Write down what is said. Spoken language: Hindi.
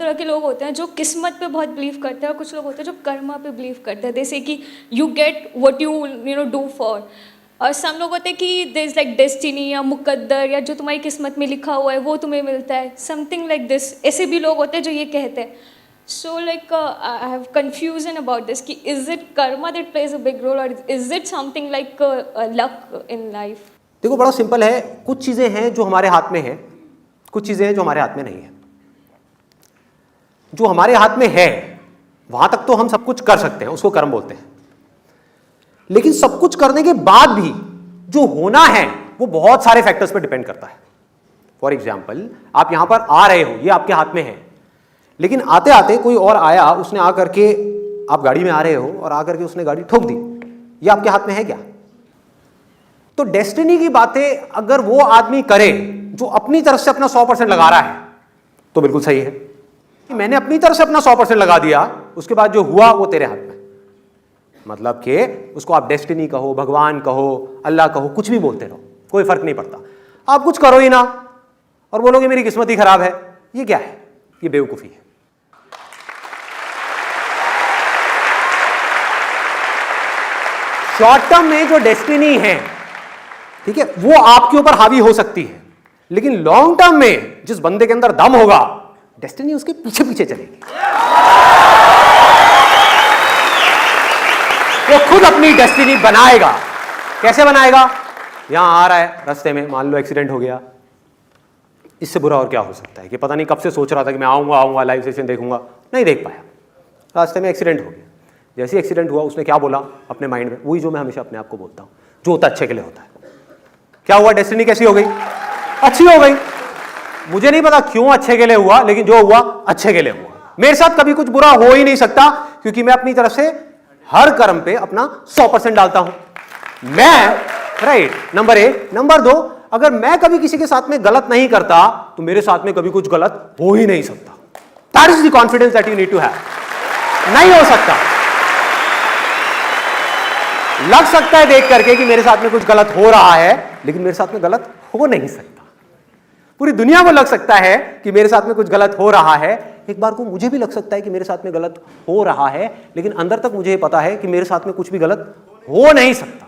तरह के लोग होते हैं जो किस्मत पे बहुत बिलीव करते हैं और कुछ लोग होते हैं जो कर्मा पे बिलीव करते हैं, जैसे कि you get what you do for. और सम लोग होते हैं कि देयर इज लाइक डेस्टिनी या मुकद्दर या जो तुम्हारी किस्मत में लिखा हुआ है वो तुम्हें मिलता है, समथिंग लाइक दिस। ऐसे भी लोग होते हैं जो ये कहते हैं। So like I have confusion about this कि is it karma that plays a big role और is it something like luck in life? देखो बड़ा सिंपल है, कुछ चीजें हैं जो हमारे हाथ में है, कुछ चीजें हैं जो हमारे हाथ में नहीं है। जो हमारे हाथ में है वहां तक तो हम सब कुछ कर सकते हैं, उसको कर्म बोलते हैं। लेकिन सब कुछ करने के बाद भी जो होना है वो बहुत सारे फैक्टर्स पे डिपेंड करता है। फॉर एग्जाम्पल, आप यहां पर आ रहे हो, ये आपके हाथ में है, लेकिन आते आते कोई और आया, उसने आकर के, आप गाड़ी में आ रहे हो और आकर के उसने गाड़ी ठोक दी, ये आपके हाथ में है क्या? तो डेस्टिनी की बातें अगर वो आदमी करे जो अपनी तरफ से अपना 100% लगा रहा है तो बिल्कुल सही है कि मैंने अपनी तरफ से अपना 100% लगा दिया, उसके बाद जो हुआ वो तेरे हाथ में। मतलब कि उसको आप डेस्टिनी कहो, भगवान कहो, अल्लाह कहो, कुछ भी बोलते रहो, कोई फर्क नहीं पड़ता। आप कुछ करो ही ना और बोलोगे मेरी किस्मत ही खराब है, ये क्या है? ये बेवकूफी है। शॉर्ट टर्म में जो डेस्टिनी है, ठीक है, वो आपके ऊपर हावी हो सकती है, लेकिन लॉन्ग टर्म में जिस बंदे के अंदर दम होगा, डेस्टिनी उसके पीछे पीछे चलेगी। वो खुद अपनी डेस्टिनी बनाएगा। कैसे बनाएगा? यहां आ रहा है, रास्ते में मान लो एक्सीडेंट हो गया, इससे बुरा और क्या हो सकता है कि पता नहीं कब से सोच रहा था कि मैं आऊंगा लाइव सेशन देखूंगा, नहीं देख पाया, रास्ते में एक्सीडेंट हो गया। जैसे ही एक्सीडेंट हुआ उसने क्या बोला अपने माइंड में, वही जो मैं हमेशा अपने आप को बोलता हूं, जो होता अच्छे के लिए होता है। क्या हुआ? डेस्टिनी कैसी हो गई? अच्छी हो गई। मुझे नहीं पता क्यों अच्छे के लिए हुआ, लेकिन जो हुआ अच्छे के लिए हुआ। मेरे साथ कभी कुछ बुरा हो ही नहीं सकता, क्योंकि मैं अपनी तरफ से हर कर्म पे अपना 100% डालता हूं मैं, राइट। नंबर 1। नंबर 2, अगर मैं कभी किसी के साथ में गलत नहीं करता तो मेरे साथ में कभी कुछ गलत हो ही नहीं सकता। That is the confidence that you need to have. नहीं हो सकता। लग सकता है देख करके कि मेरे साथ में कुछ गलत हो रहा है, लेकिन मेरे साथ में गलत हो नहीं सकता। पूरी दुनिया को लग सकता है कि मेरे साथ में कुछ गलत हो रहा है, एक बार को मुझे भी लग सकता है कि मेरे साथ में गलत हो रहा है, लेकिन अंदर तक मुझे पता है कि मेरे साथ में कुछ भी गलत हो नहीं सकता।